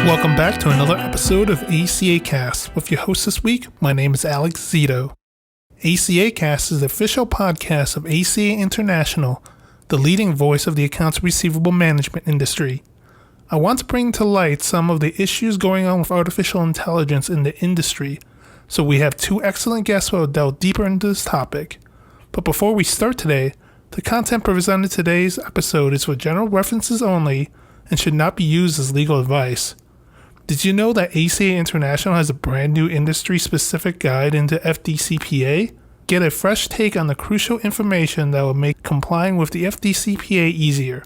Welcome back to another episode of ACA Cast. With your host this week, my name is Alex Zito. ACA Cast is the official podcast of ACA International, the leading voice of the accounts receivable management industry. I want to bring to light some of the issues going on with artificial intelligence in the industry, so we have two excellent guests who will delve deeper into this topic. But before we start today, the content presented in today's episode is for general references only and should not be used as legal advice. Did you know that ACA International has a brand new industry-specific guide into FDCPA? Get a fresh take on the crucial information that will make complying with the FDCPA easier.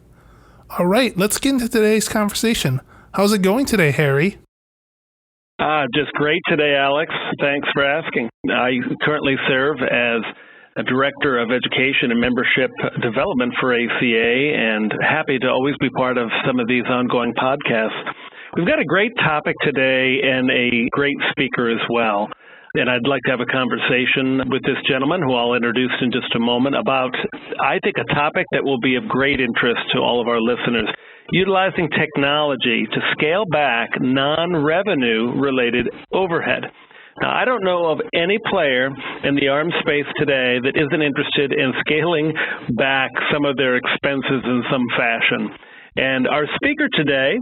All right, let's get into today's conversation. How's it going today, Harry? Just great today, Alex. Thanks for asking. I currently serve as a Director of Education and Membership Development for ACA, and happy to always be part of some of these ongoing podcasts. We've got a great topic today and a great speaker as well. And I'd like to have a conversation with this gentleman, who I'll introduce in just a moment, about, I think, a topic that will be of great interest to all of our listeners: utilizing technology to scale back non-revenue related overhead. Now, I don't know of any player in the arms space today that isn't interested in scaling back some of their expenses in some fashion. And our speaker today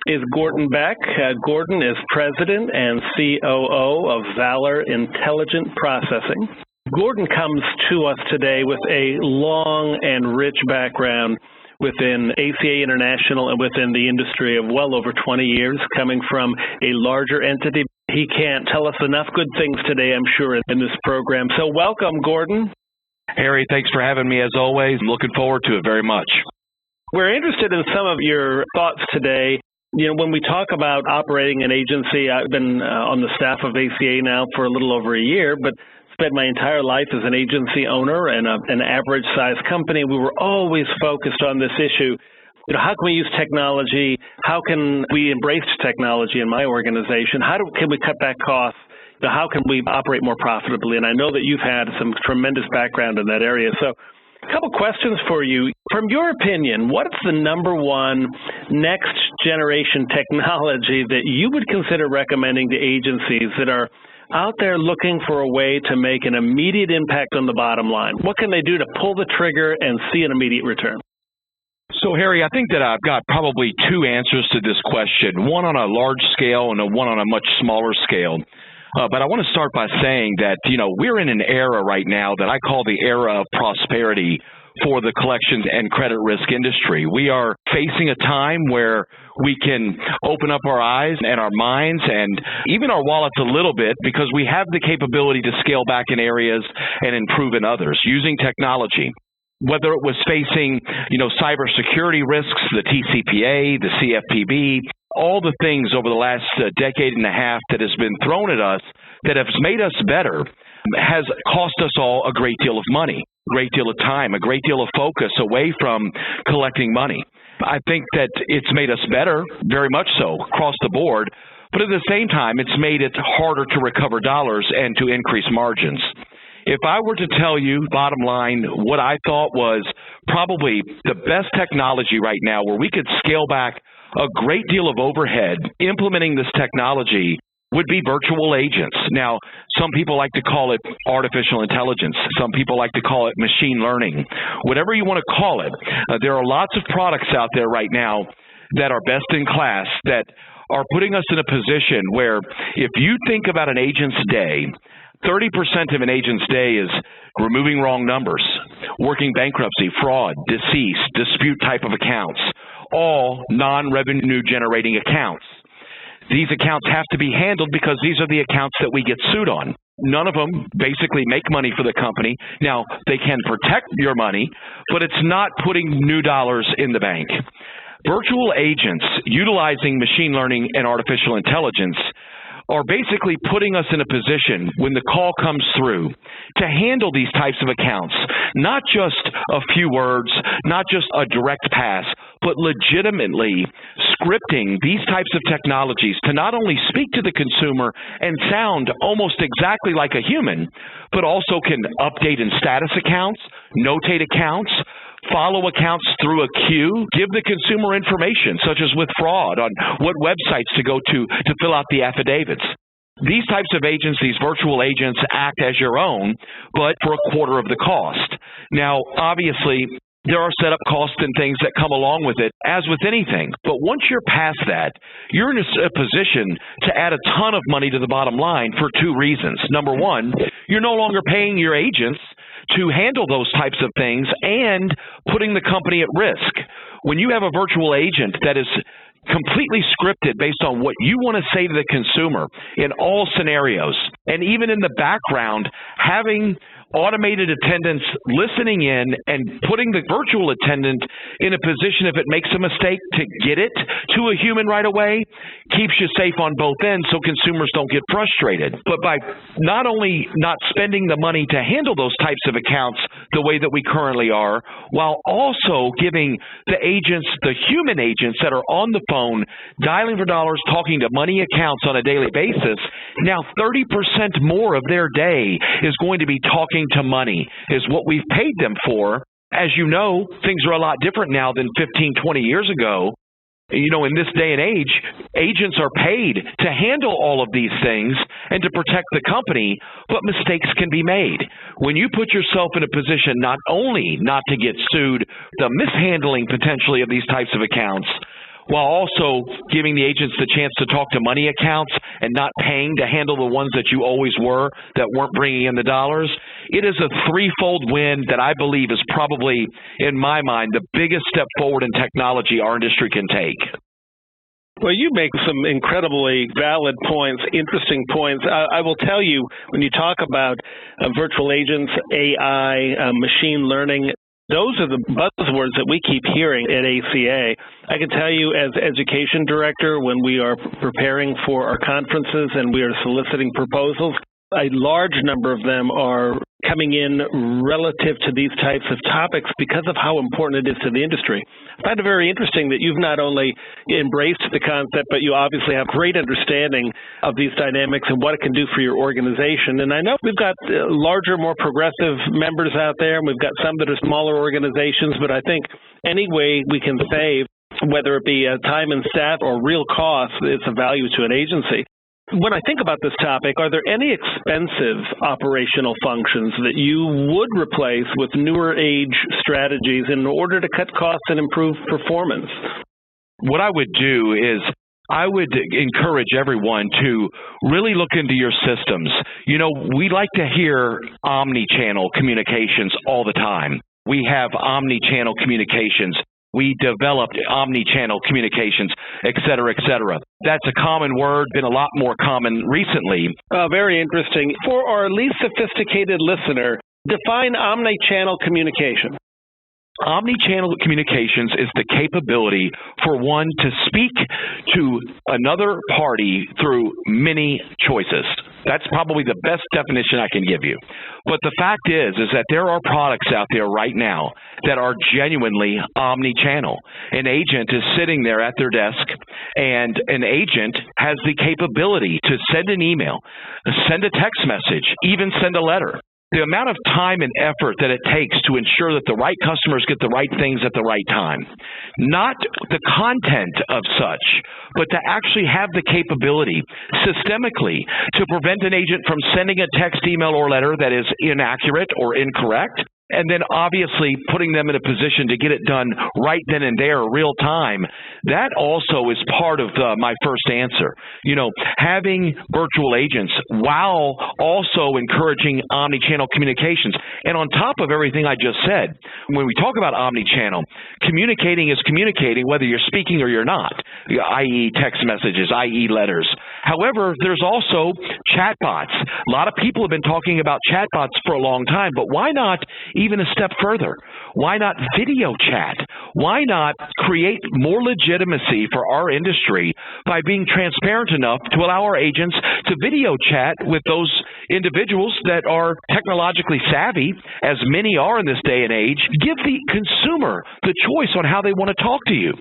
is Gordon Beck. Gordon is President and COO of Valor Intelligent Processing. Gordon comes to us today with a long and rich background within ACA International and within the industry of well over 20 years, coming from a larger entity. He can't tell us enough good things today, I'm sure, in this program. So welcome, Gordon. Harry, thanks for having me as always. I'm looking forward to it very much. We're interested in some of your thoughts today. You know, when we talk about operating an agency, I've been on the staff of ACA now for a little over a year, but spent my entire life as an agency owner and an average-sized company. We were always focused on this issue. You know, how can we use technology? How can we embrace technology in my organization? Can we cut back costs? You know, how can we operate more profitably? And I know that you've had some tremendous background in that area. So a couple questions for you. From your opinion, what's the number one next generation technology that you would consider recommending to agencies that are out there looking for a way to make an immediate impact on the bottom line? What can they do to pull the trigger and see an immediate return? So, Harry, I think that I've got probably two answers to this question, one on a large scale and one on a much smaller scale. But I want to start by saying that, we're in an era right now that I call the era of prosperity for the collections and credit risk industry. We are facing a time where we can open up our eyes and our minds and even our wallets a little bit, because we have the capability to scale back in areas and improve in others using technology. Whether it was facing, cybersecurity risks, the TCPA, the CFPB, all the things over the last decade and a half that has been thrown at us that has made us better has cost us all a great deal of money, a great deal of time, a great deal of focus away from collecting money. I think that it's made us better, very much so, across the board, but at the same time, it's made it harder to recover dollars and to increase margins. If I were to tell you, bottom line, what I thought was probably the best technology right now where we could scale back a great deal of overhead implementing this technology would be virtual agents. Now, some people like to call it artificial intelligence. Some people like to call it machine learning. Whatever you want to call it, there are lots of products out there right now that are best in class that are putting us in a position where if you think about an agent's day, 30% of an agent's day is removing wrong numbers, working bankruptcy, fraud, deceased, dispute type of accounts, all non-revenue generating accounts. These accounts have to be handled because these are the accounts that we get sued on. None of them basically make money for the company. Now, they can protect your money, but it's not putting new dollars in the bank. Virtual agents utilizing machine learning and artificial intelligence are basically putting us in a position when the call comes through to handle these types of accounts, not just a few words, not just a direct pass, but legitimately scripting these types of technologies to not only speak to the consumer and sound almost exactly like a human, but also can update in status accounts, notate accounts, follow accounts through a queue, give the consumer information, such as with fraud, on what websites to go to fill out the affidavits. These types of agents, these virtual agents, act as your own, but for a quarter of the cost. Now, obviously, there are setup costs and things that come along with it, as with anything. But once you're past that, you're in a position to add a ton of money to the bottom line for two reasons. Number one, you're no longer paying your agents to handle those types of things and putting the company at risk. When you have a virtual agent that is completely scripted based on what you want to say to the consumer in all scenarios, and even in the background, having automated attendants listening in and putting the virtual attendant in a position, if it makes a mistake, to get it to a human right away, keeps you safe on both ends so consumers don't get frustrated. But by not only not spending the money to handle those types of accounts the way that we currently are, while also giving the agents, the human agents that are on the phone, dialing for dollars, talking to money accounts on a daily basis, now 30% more of their day is going to be talking to money, is what we've paid them for. As you know, things are a lot different now than 15, 20 years ago. You know, in this day and age, agents are paid to handle all of these things and to protect the company, but mistakes can be made. When you put yourself in a position not only not to get sued, the mishandling potentially of these types of accounts, while also giving the agents the chance to talk to money accounts and not paying to handle the ones that you always were that weren't bringing in the dollars, it is a threefold win that I believe is probably, in my mind, the biggest step forward in technology our industry can take. Well, you make some incredibly valid points, interesting points. I will tell you, when you talk about virtual agents, AI, machine learning, those are the buzzwords that we keep hearing at ACA. I can tell you, as education director, when we are preparing for our conferences and we are soliciting proposals, a large number of them are coming in relative to these types of topics because of how important it is to the industry. I find it very interesting that you've not only embraced the concept, but you obviously have great understanding of these dynamics and what it can do for your organization. And I know we've got larger, more progressive members out there, and we've got some that are smaller organizations, but I think any way we can save, whether it be time and staff or real cost, it's a value to an agency. When I think about this topic, are there any expensive operational functions that you would replace with newer age strategies in order to cut costs and improve performance? What I would do is I would encourage everyone to really look into your systems. You know, we like to hear omni-channel communications all the time. We have omni-channel communications. We developed omni-channel communications, et cetera, et cetera. That's a common word, been a lot more common recently. Very interesting. For our least sophisticated listener, define omni-channel communication. Omni-channel communications is the capability for one to speak to another party through many choices. That's probably the best definition I can give you. But the fact is that there are products out there right now that are genuinely omni-channel. An agent is sitting there at their desk, and an agent has the capability to send an email, send a text message, even send a letter. The amount of time and effort that it takes to ensure that the right customers get the right things at the right time. Not the content of such, but to actually have the capability systemically to prevent an agent from sending a text, email, or letter that is inaccurate or incorrect. And then obviously putting them in a position to get it done right then and there, real time. That also is part of my first answer. You know, having virtual agents while also encouraging omni-channel communications. And on top of everything I just said, when we talk about omni-channel, communicating is communicating whether you're speaking or you're not, i.e. text messages, i.e. letters. However, there's also chatbots. A lot of people have been talking about chatbots for a long time, but why not even a step further? Why not video chat? why not create more legitimacy for our industry by being transparent enough to allow our agents to video chat with those individuals that are technologically savvy, as many are in this day and age. Give the consumer the choice on how they want to talk to you.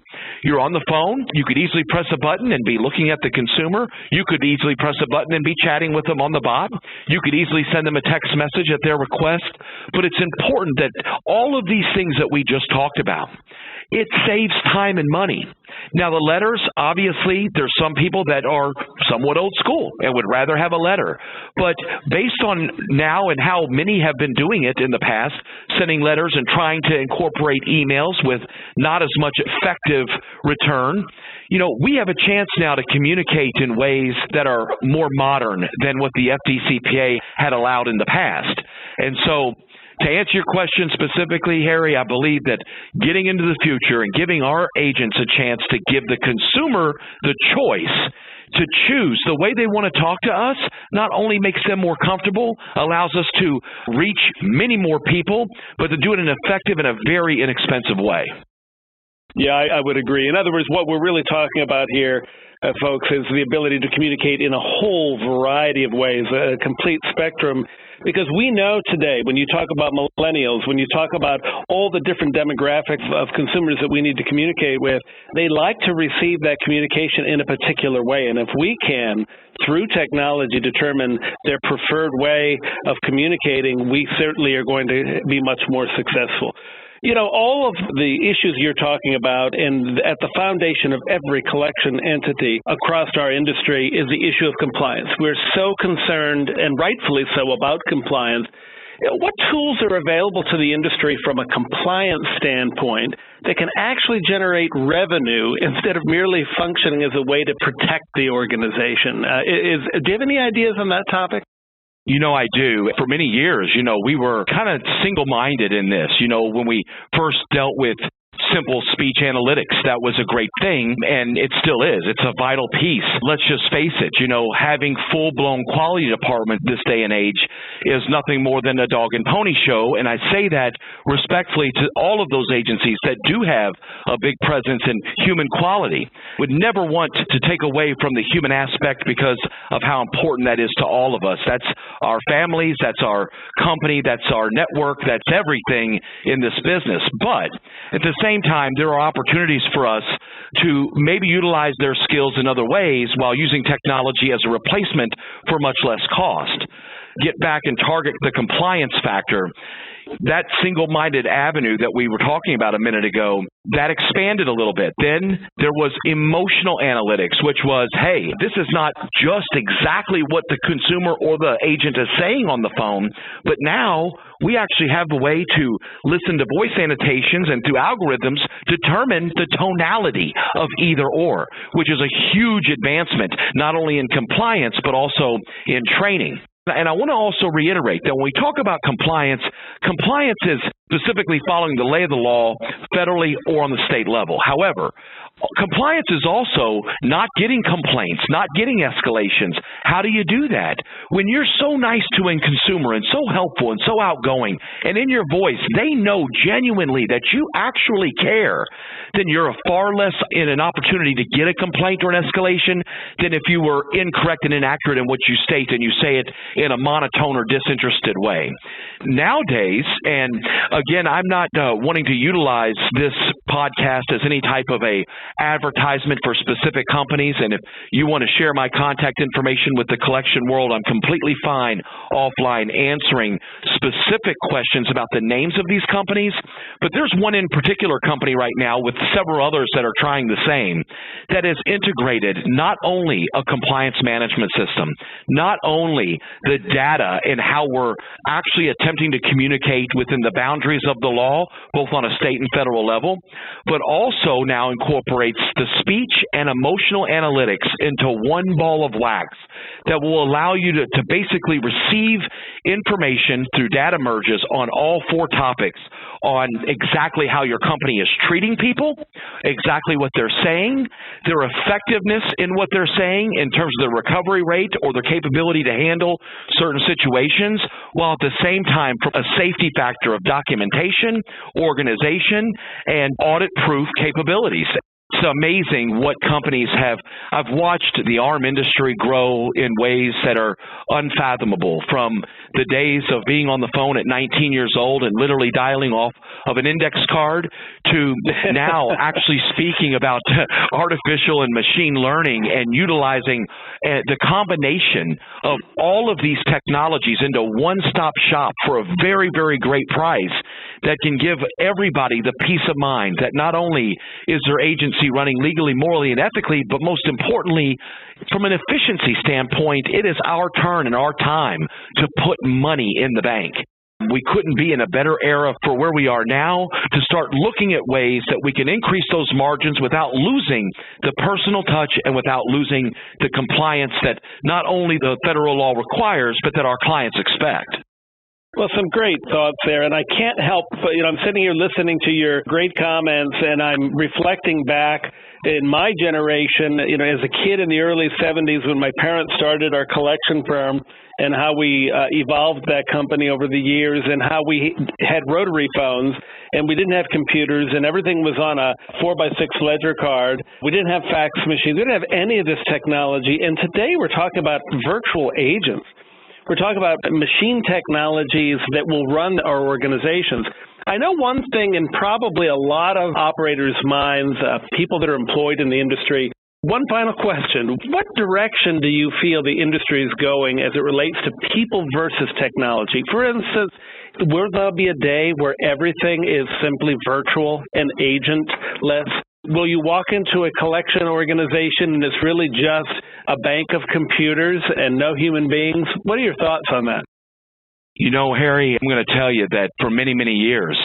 You're on the phone. You could easily press a button and be looking at the consumer. You could easily press a button and be chatting with them on the bot. You could easily send them a text message at their request. But it's important that all of these things that we just talked about, it saves time and money. Now, the letters, obviously, there's some people that are somewhat old school and would rather have a letter. But based on now and how many have been doing it in the past, sending letters and trying to incorporate emails with not as much effective return, we have a chance now to communicate in ways that are more modern than what the FDCPA had allowed in the past. And so, to answer your question specifically, Harry, I believe that getting into the future and giving our agents a chance to give the consumer the choice to choose the way they want to talk to us not only makes them more comfortable, allows us to reach many more people, but to do it in an effective and a very inexpensive way. Yeah, I would agree. In other words, what we're really talking about here, folks, is the ability to communicate in a whole variety of ways, a complete spectrum. Because we know today, when you talk about millennials, when you talk about all the different demographics of consumers that we need to communicate with, they like to receive that communication in a particular way. And if we can, through technology, determine their preferred way of communicating, we certainly are going to be much more successful. All of the issues you're talking about, and at the foundation of every collection entity across our industry, is the issue of compliance. We're so concerned, and rightfully so, about compliance. What tools are available to the industry from a compliance standpoint that can actually generate revenue instead of merely functioning as a way to protect the organization? Do you have any ideas on that topic? I do. For many years, we were kind of single-minded in this. When we first dealt with simple speech analytics, that was a great thing, and it still is. It's a vital piece. Let's just face it, having full-blown quality department this day and age is nothing more than a dog and pony show, and I say that respectfully to all of those agencies that do have a big presence in human quality. Would never want to take away from the human aspect because of how important that is to all of us. That's our families, that's our company, that's our network, that's everything in this business. But at the same time, there are opportunities for us to maybe utilize their skills in other ways while using technology as a replacement for much less cost. Get back and target the compliance factor. That single-minded avenue that we were talking about a minute ago, that expanded a little bit. Then there was emotional analytics, which was, hey, this is not just exactly what the consumer or the agent is saying on the phone, but now we actually have a way to listen to voice annotations and through algorithms determine the tonality of either or, which is a huge advancement, not only in compliance, but also in training. And I want to also reiterate that when we talk about compliance, compliance is specifically following the lay of the law federally or on the state level. However, compliance is also not getting complaints, not getting escalations. How do you do that? When you're so nice to a consumer and so helpful and so outgoing, and in your voice, they know genuinely that you actually care, then you're far less in an opportunity to get a complaint or an escalation than if you were incorrect and inaccurate in what you state and you say it in a monotone or disinterested way. Nowadays, and again, I'm not wanting to utilize this podcast as any type of a advertisement for specific companies, and if you want to share my contact information with the collection world, I'm completely fine offline answering specific questions about the names of these companies. But there's one in particular company right now with several others that are trying the same that has integrated not only a compliance management system, not only the data and how we're actually attempting to communicate within the boundaries of the law, both on a state and federal level, but also now incorporates the speech and emotional analytics into one ball of wax that will allow you to basically receive information through data merges on all four topics on exactly how your company is treating people, exactly what they're saying, their effectiveness in what they're saying in terms of the recovery rate or their capability to handle certain situations, while at the same time from a safety factor of documentation, organization, and audit-proof capabilities. It's amazing what companies have. I've watched the ARM industry grow in ways that are unfathomable, from the days of being on the phone at 19 years old and literally dialing off of an index card to now actually speaking about artificial and machine learning and utilizing the combination of all of these technologies into one-stop shop for a very, very great price that can give everybody the peace of mind that not only is their agency running legally, morally, and ethically, but most importantly, from an efficiency standpoint, it is our turn and our time to put money in the bank. We couldn't be in a better era for where we are now to start looking at ways that we can increase those margins without losing the personal touch and without losing the compliance that not only the federal law requires, but that our clients expect. Well, some great thoughts there, and I can't help but, I'm sitting here listening to your great comments, and I'm reflecting back in my generation, as a kid in the early 70s when my parents started our collection firm, and how we evolved that company over the years, and how we had rotary phones, and we didn't have computers, and everything was on a 4x6 ledger card. We didn't have fax machines. We didn't have any of this technology, and today we're talking about virtual agents. We're talking about machine technologies that will run our organizations. I know one thing in probably a lot of operators' minds, people that are employed in the industry. One final question. What direction do you feel the industry is going as it relates to people versus technology? For instance, will there be a day where everything is simply virtual and agentless? Will you walk into a collection organization and it's really just a bank of computers and no human beings? What are your thoughts on that? Harry, I'm going to tell you that for many, many years,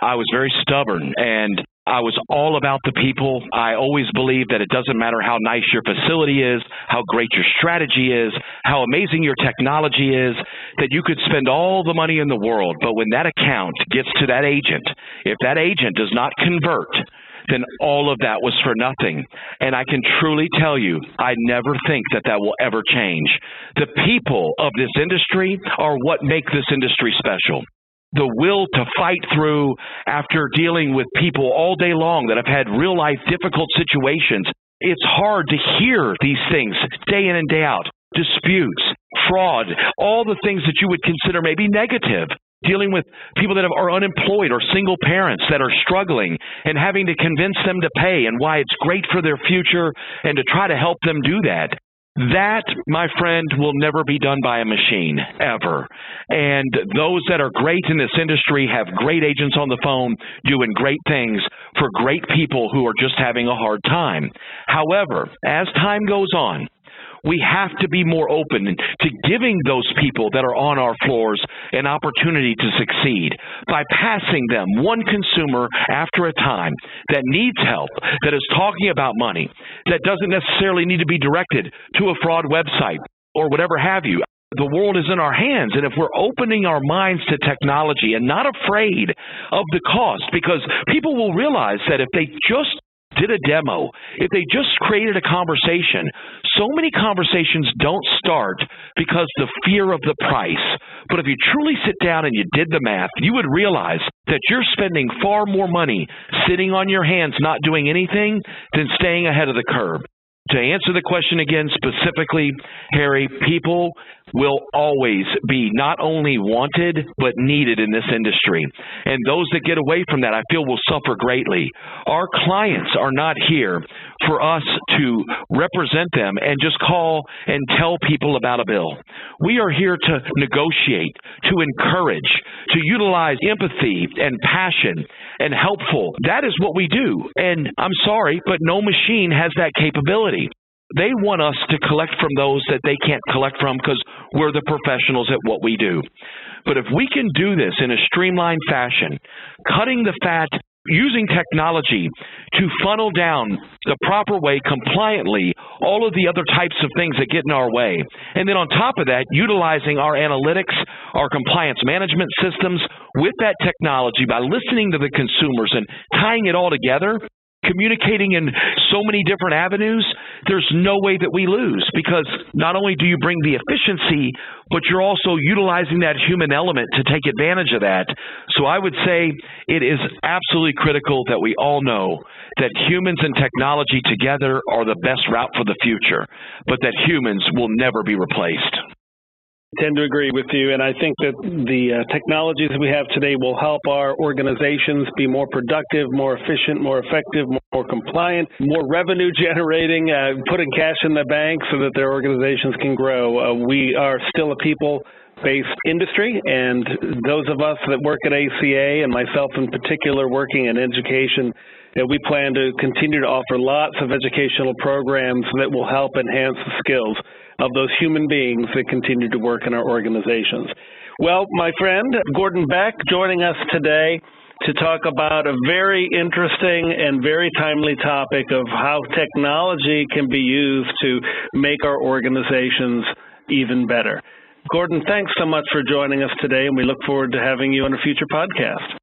I was very stubborn and I was all about the people. I always believed that it doesn't matter how nice your facility is, how great your strategy is, how amazing your technology is, that you could spend all the money in the world. But when that account gets to that agent, if that agent does not convert, then all of that was for nothing. And I can truly tell you, I never think that that will ever change. The people of this industry are what make this industry special. The will to fight through after dealing with people all day long that have had real life difficult situations. It's hard to hear these things day in and day out. Disputes, fraud, all the things that you would consider maybe negative. Dealing with people that are unemployed or single parents that are struggling and having to convince them to pay and why it's great for their future and to try to help them do that. That, my friend, will never be done by a machine, ever. And those that are great in this industry have great agents on the phone doing great things for great people who are just having a hard time. However, as time goes on, we have to be more open to giving those people that are on our floors an opportunity to succeed by passing them one consumer after a time that needs help, that is talking about money, that doesn't necessarily need to be directed to a fraud website or whatever have you. The world is in our hands, and if we're opening our minds to technology and not afraid of the cost, because people will realize that if they just did a demo, if they just created a conversation, so many conversations don't start because the fear of the price. But if you truly sit down and you did the math, you would realize that you're spending far more money sitting on your hands not doing anything than staying ahead of the curve. To answer the question again specifically, Harry, people will always be not only wanted, but needed in this industry. And those that get away from that, I feel, will suffer greatly. Our clients are not here for us to represent them and just call and tell people about a bill. We are here to negotiate, to encourage, to utilize empathy and passion and helpful. That is what we do. And I'm sorry, but no machine has that capability. They want us to collect from those that they can't collect from because we're the professionals at what we do. But if we can do this in a streamlined fashion, cutting the fat, using technology to funnel down the proper way, compliantly, all of the other types of things that get in our way. And then on top of that, utilizing our analytics, our compliance management systems with that technology by listening to the consumers and tying it all together, communicating in so many different avenues, there's no way that we lose, because not only do you bring the efficiency, but you're also utilizing that human element to take advantage of that. So I would say it is absolutely critical that we all know that humans and technology together are the best route for the future, but that humans will never be replaced. I tend to agree with you, and I think that the technologies we have today will help our organizations be more productive, more efficient, more effective, more compliant, more revenue generating, putting cash in the bank so that their organizations can grow. We are still a people-based industry, and those of us that work at ACA, and myself in particular working in education, we plan to continue to offer lots of educational programs that will help enhance the skills of those human beings that continue to work in our organizations. Well, my friend, Gordon Beck, joining us today to talk about a very interesting and very timely topic of how technology can be used to make our organizations even better. Gordon, thanks so much for joining us today, and we look forward to having you on a future podcast.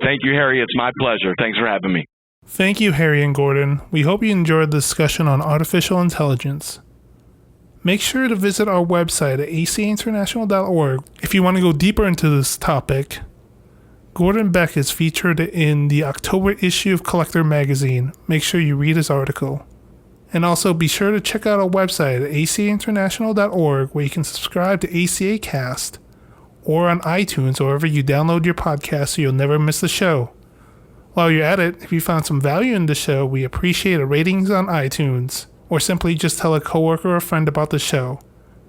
Thank you, Harry. It's my pleasure. Thanks for having me. Thank you, Harry and Gordon. We hope you enjoyed the discussion on artificial intelligence. Make sure to visit our website at acainternational.org if you want to go deeper into this topic. Gordon Beck is featured in the October issue of Collector magazine. Make sure you read his article. And also be sure to check out our website at acainternational.org, where you can subscribe to ACA Cast, or on iTunes or wherever you download your podcast so you'll never miss the show. While you're at it, if you found some value in the show, we appreciate a ratings on iTunes, or simply just tell a coworker or friend about the show.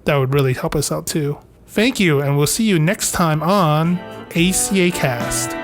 That would really help us out too. Thank you, and we'll see you next time on ACA Cast.